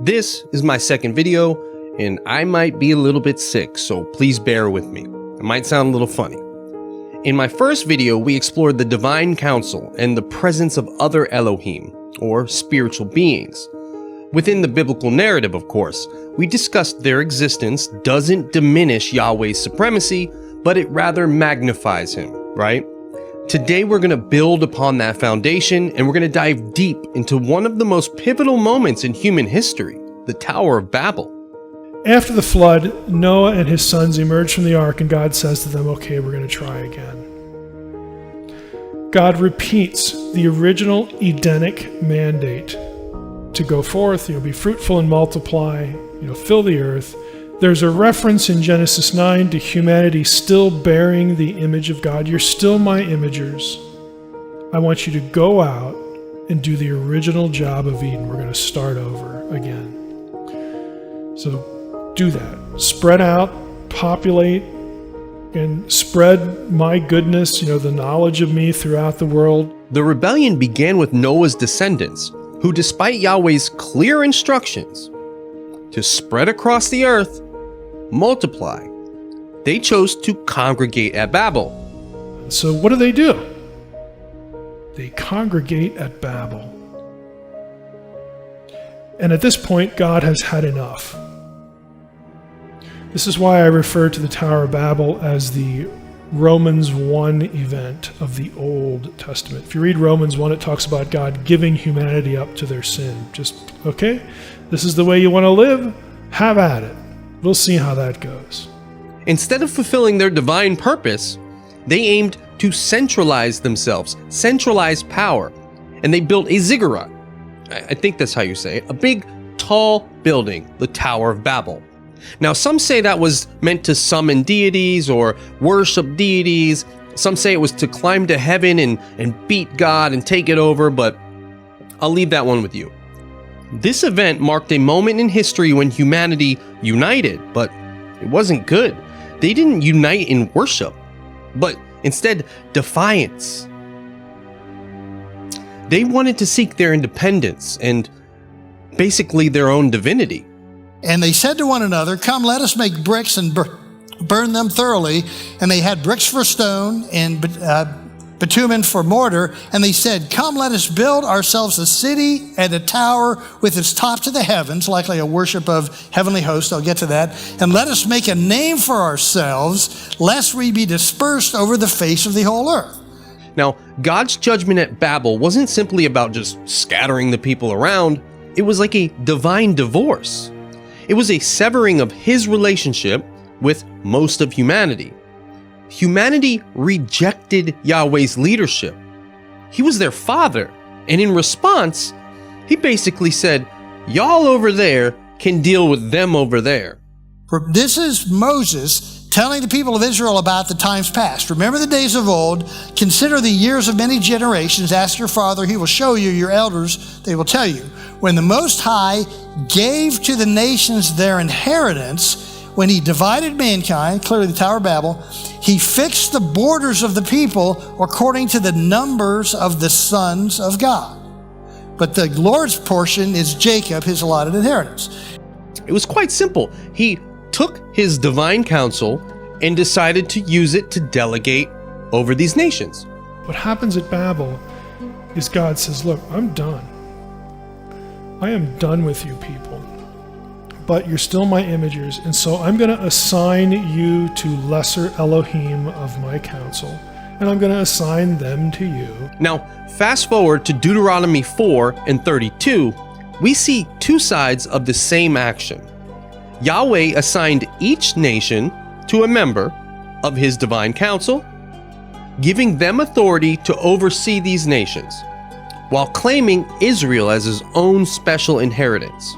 This is my second video, and I might be a little bit sick, so please bear with me. It might sound a little funny. In my first video, we explored the divine council and the presence of other Elohim, or spiritual beings. Within the biblical narrative, of course, we discussed their existence doesn't diminish Yahweh's supremacy, but it rather magnifies him, right? Today we're going to build upon that foundation, and we're going to dive deep into one of the most pivotal moments in human history, the Tower of Babel. After the flood, Noah and his sons emerge from the ark, and God says to them, okay, we're going to try again. God repeats the original Edenic mandate to go forth, be fruitful and multiply, fill the earth. There's a reference in Genesis 9 to humanity still bearing the image of God. You're still my imagers. I want you to go out and do the original job of Eden. We're going to start over again. So do that. Spread out, populate, and spread my goodness, the knowledge of me throughout the world. The rebellion began with Noah's descendants, who, despite Yahweh's clear instructions to spread across the earth, multiply, they chose to congregate at Babel. So what do? They congregate at Babel. And at this point, God has had enough. This is why I refer to the Tower of Babel as the Romans 1 event of the Old Testament. If you read Romans 1, it talks about God giving humanity up to their sin. Just, okay, this is the way you want to live? Have at it. We'll see how that goes. Instead of fulfilling their divine purpose, they aimed to centralize themselves, centralize power, and they built a ziggurat. I think that's how you say it, a big, tall building, the Tower of Babel. Now, some say that was meant to summon deities or worship deities. Some say it was to climb to heaven and beat God and take it over, but I'll leave that one with you. This event marked a moment in history when humanity united, but it wasn't good. They didn't unite in worship, but instead defiance. They wanted to seek their independence and basically their own divinity. And they said to one another, come, let us make bricks and burn them thoroughly. And they had bricks for stone and bitumen for mortar. And they said, come, let us build ourselves a city and a tower with its top to the heavens, likely a worship of heavenly hosts. I'll get to that. And let us make a name for ourselves, lest we be dispersed over the face of the whole earth. Now, God's judgment at Babel wasn't simply about just scattering the people around. It was like a divine divorce. It was a severing of his relationship with most of humanity. Humanity rejected Yahweh's leadership. He was their father, and in response, he basically said, y'all over there can deal with them over there. This is Moses telling the people of Israel about the times past. Remember the days of old. Consider the years of many generations. Ask your father, he will show you. Your elders, they will tell you. When the Most High gave to the nations their inheritance, when he divided mankind, clearly the Tower of Babel, he fixed the borders of the people according to the numbers of the sons of God. But the Lord's portion is Jacob, his allotted inheritance. It was quite simple. He took his divine counsel and decided to use it to delegate over these nations. What happens at Babel is God says, look, I'm done. I am done with you people, but you're still my imagers, and so I'm going to assign you to lesser Elohim of my counsel, and I'm going to assign them to you. Now, fast forward to Deuteronomy 4 and 32, we see two sides of the same action. Yahweh assigned each nation to a member of his divine council, giving them authority to oversee these nations, while claiming Israel as his own special inheritance.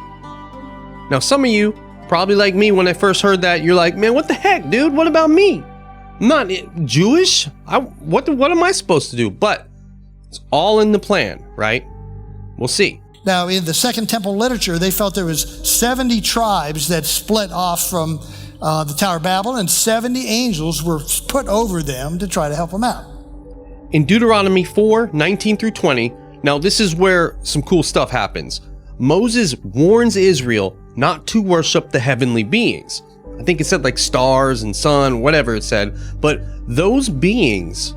Now, some of you, probably like me, when I first heard that, you're like, man, what the heck, dude? What about me? I'm not Jewish. What am I supposed to do? But it's all in the plan, right? We'll see. Now, in the Second Temple literature, they felt there was 70 tribes that split off from the Tower of Babel, and 70 angels were put over them to try to help them out. In Deuteronomy 4, 19 through 20, now this is where some cool stuff happens. Moses warns Israel not to worship the heavenly beings. I think it said like stars and sun, whatever it said, but those beings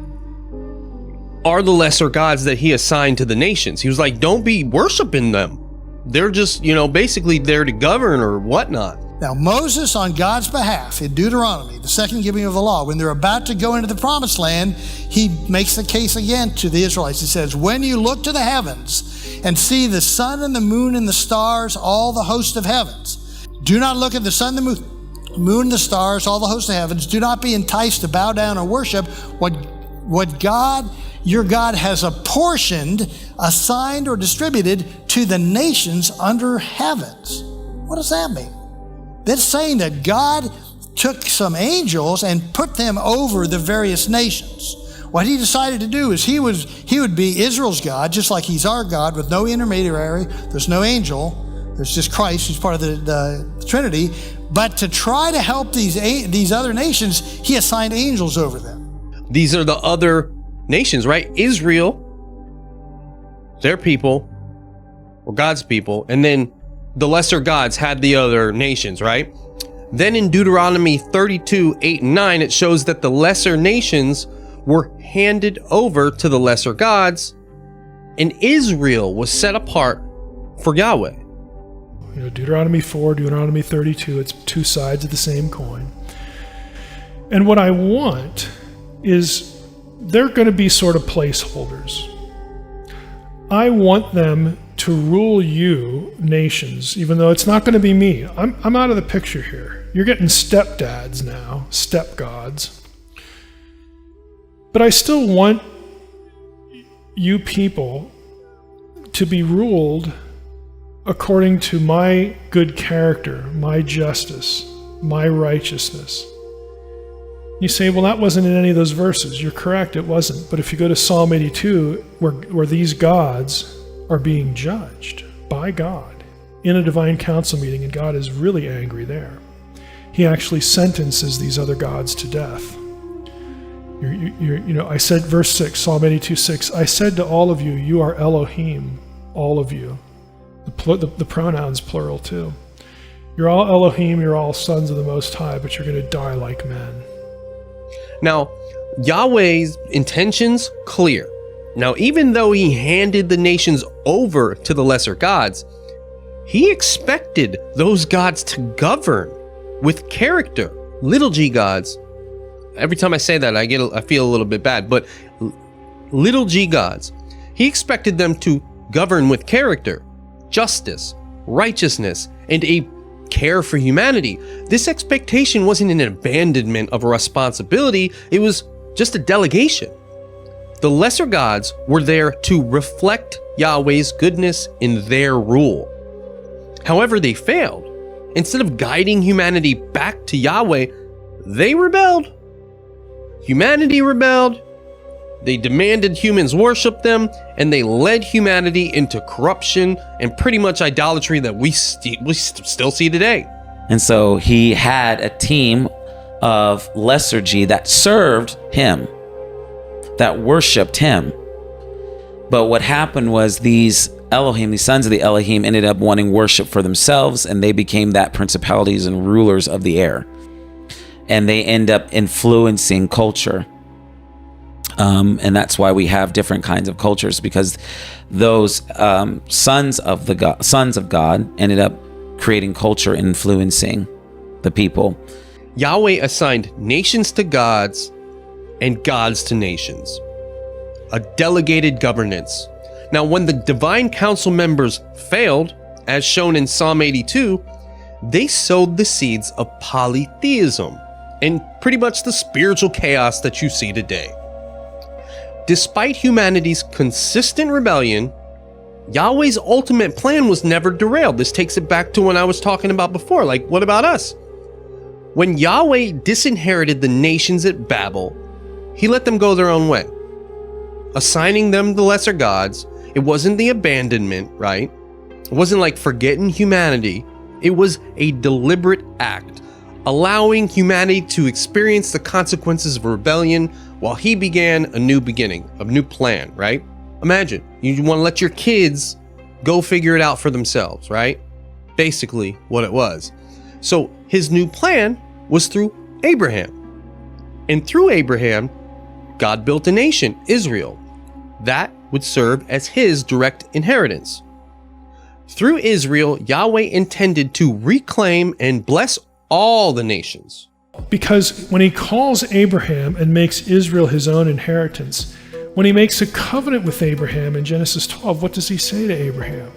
are the lesser gods that he assigned to the nations. He was like, don't be worshiping them. They're just, basically there to govern or whatnot. Now, Moses, on God's behalf, in Deuteronomy, the second giving of the law, when they're about to go into the promised land, he makes the case again to the Israelites. He says, when you look to the heavens and see the sun and the moon and the stars, all the host of heavens, do not look at the sun, the moon, the stars, all the host of heavens. Do not be enticed to bow down and worship what God, your God, has apportioned, assigned, or distributed to the nations under heavens. What does that mean? That's saying that God took some angels and put them over the various nations. What he decided to do is he would be Israel's God, just like he's our God, with no intermediary. There's no angel. There's just Christ, who's part of the Trinity. But to try to help these other nations, he assigned angels over them. These are the other nations, right? Israel, their people, or God's people, and then the lesser gods had the other nations, right? Then in Deuteronomy 32, 8 and 9, it shows that the lesser nations were handed over to the lesser gods, and Israel was set apart for Yahweh. Deuteronomy 4, Deuteronomy 32, it's two sides of the same coin. And what I want is they're going to be sort of placeholders. I want them to rule you, nations, even though it's not going to be me. I'm out of the picture here. You're getting stepdads now, stepgods. But I still want you people to be ruled according to my good character, my justice, my righteousness. You say, well, that wasn't in any of those verses. You're correct, it wasn't. But if you go to Psalm 82, where these gods are being judged by God in a divine council meeting, and God is really angry there. He actually sentences these other gods to death. I said, verse 6, Psalm 82, 6, I said to all of you, you are Elohim, all of you. The pronoun's plural too. You're all Elohim, you're all sons of the Most High, but you're going to die like men. Now, Yahweh's intentions, clear. Now, even though he handed the nations over to the lesser gods, he expected those gods to govern with character. Little g gods. Every time I say that, I feel a little bit bad, but little g gods. He expected them to govern with character, justice, righteousness, and a care for humanity. This expectation wasn't an abandonment of a responsibility, it was just a delegation. The lesser gods were there to reflect Yahweh's goodness in their rule. However, they failed. Instead of guiding humanity back to Yahweh, they rebelled. Humanity rebelled. They demanded humans worship them, and they led humanity into corruption and pretty much idolatry that we still see today. And so he had a team of lesser G that served him, that worshiped him. But what happened was these Elohim, these sons of the Elohim, ended up wanting worship for themselves, and they became that principalities and rulers of the air. And they end up influencing culture. And that's why we have different kinds of cultures, because those sons of God ended up creating culture, influencing the people. Yahweh assigned nations to gods and gods to nations. A delegated governance. Now, when the divine council members failed, as shown in Psalm 82, they sowed the seeds of polytheism and pretty much the spiritual chaos that you see today. Despite humanity's consistent rebellion, Yahweh's ultimate plan was never derailed. This takes it back to when I was talking about before. Like, what about us? When Yahweh disinherited the nations at Babel, he let them go their own way, assigning them the lesser gods. It wasn't the abandonment, right? It wasn't like forgetting humanity. It was a deliberate act, allowing humanity to experience the consequences of rebellion while he began a new beginning, a new plan, right? Imagine, you want to let your kids go figure it out for themselves, right? Basically what it was. So his new plan was through Abraham. And through Abraham, God built a nation, Israel, that would serve as his direct inheritance. Through Israel, Yahweh intended to reclaim and bless all the nations. Because when he calls Abraham and makes Israel his own inheritance, when he makes a covenant with Abraham in Genesis 12, what does he say to Abraham?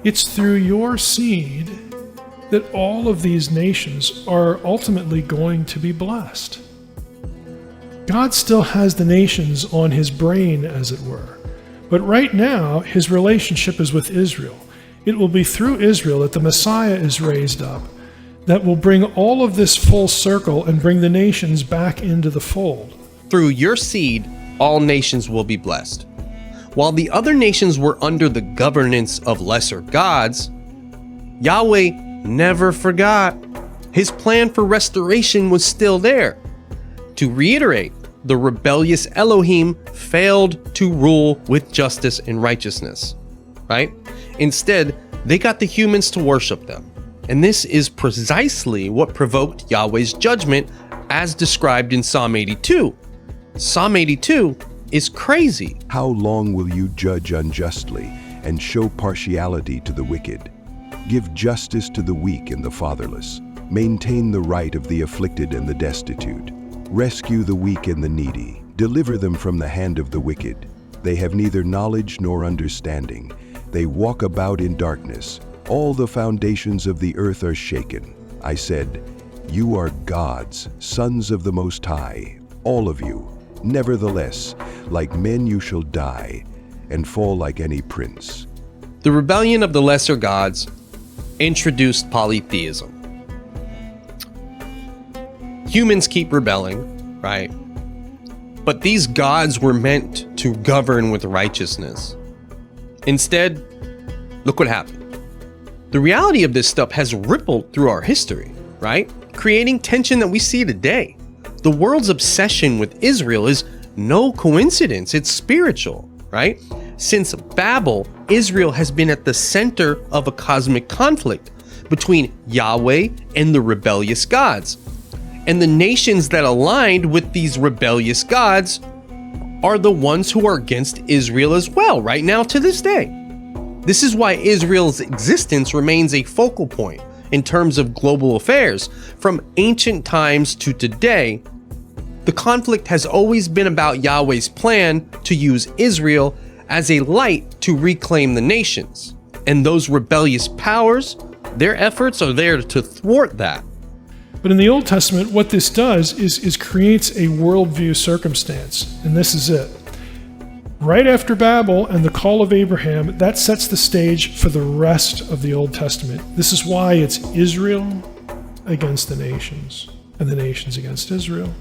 It's through your seed that all of these nations are ultimately going to be blessed. God still has the nations on his brain, as it were. But right now, his relationship is with Israel. It will be through Israel that the Messiah is raised up, that will bring all of this full circle and bring the nations back into the fold. Through your seed, all nations will be blessed. While the other nations were under the governance of lesser gods, Yahweh never forgot. His plan for restoration was still there. To reiterate, the rebellious Elohim failed to rule with justice and righteousness, right? Instead, they got the humans to worship them. And this is precisely what provoked Yahweh's judgment as described in Psalm 82. Psalm 82 is crazy. How long will you judge unjustly and show partiality to the wicked? Give justice to the weak and the fatherless. Maintain the right of the afflicted and the destitute. Rescue the weak and the needy. Deliver them from the hand of the wicked. They have neither knowledge nor understanding. They walk about in darkness. All the foundations of the earth are shaken. I said, you are gods, sons of the Most High, all of you. Nevertheless, like men you shall die, and fall like any prince. The rebellion of the lesser gods introduced polytheism. Humans keep rebelling, right? But these gods were meant to govern with righteousness. Instead, look what happened. The reality of this stuff has rippled through our history, right? Creating tension that we see today. The world's obsession with Israel is no coincidence, it's spiritual, right? Since Babel, Israel has been at the center of a cosmic conflict between Yahweh and the rebellious gods. And the nations that aligned with these rebellious gods are the ones who are against Israel as well, right now to this day. This is why Israel's existence remains a focal point in terms of global affairs. From ancient times to today, the conflict has always been about Yahweh's plan to use Israel as a light to reclaim the nations. And those rebellious powers, their efforts are there to thwart that. But in the Old Testament, what this does is creates a worldview circumstance, and this is it. Right after Babel and the call of Abraham, that sets the stage for the rest of the Old Testament. This is why it's Israel against the nations, and the nations against Israel.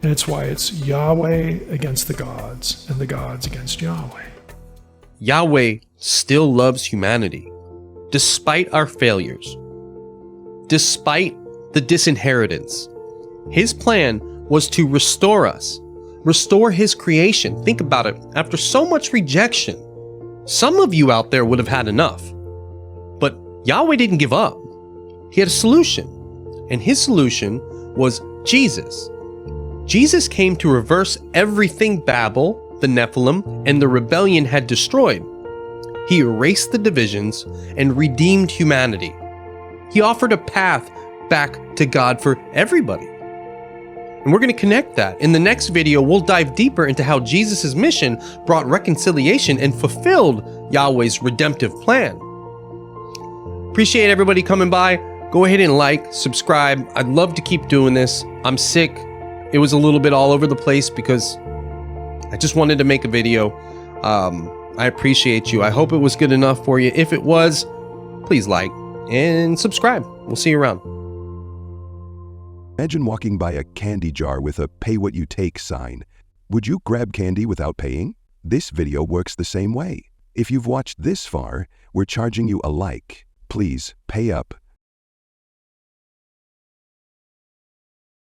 And it's why it's Yahweh against the gods, and the gods against Yahweh. Yahweh still loves humanity, despite our failures, despite the disinheritance. His plan was to restore us, restore his creation. Think about it. After so much rejection, some of you out there would have had enough. But Yahweh didn't give up. He had a solution. And his solution was Jesus. Jesus came to reverse everything Babel, the Nephilim, and the rebellion had destroyed. He erased the divisions and redeemed humanity. He offered a path back to God for everybody. And we're going to connect that. In the next video, we'll dive deeper into how Jesus' mission brought reconciliation and fulfilled Yahweh's redemptive plan. Appreciate everybody coming by. Go ahead and like, subscribe. I'd love to keep doing this. I'm sick. It was a little bit all over the place because I just wanted to make a video. I appreciate you. I hope it was good enough for you. If it was, please like and subscribe. We'll see you around. Imagine walking by a candy jar with a pay what you take sign. Would you grab candy without paying? This video works the same way. If you've watched this far, we're charging you a like. Please pay up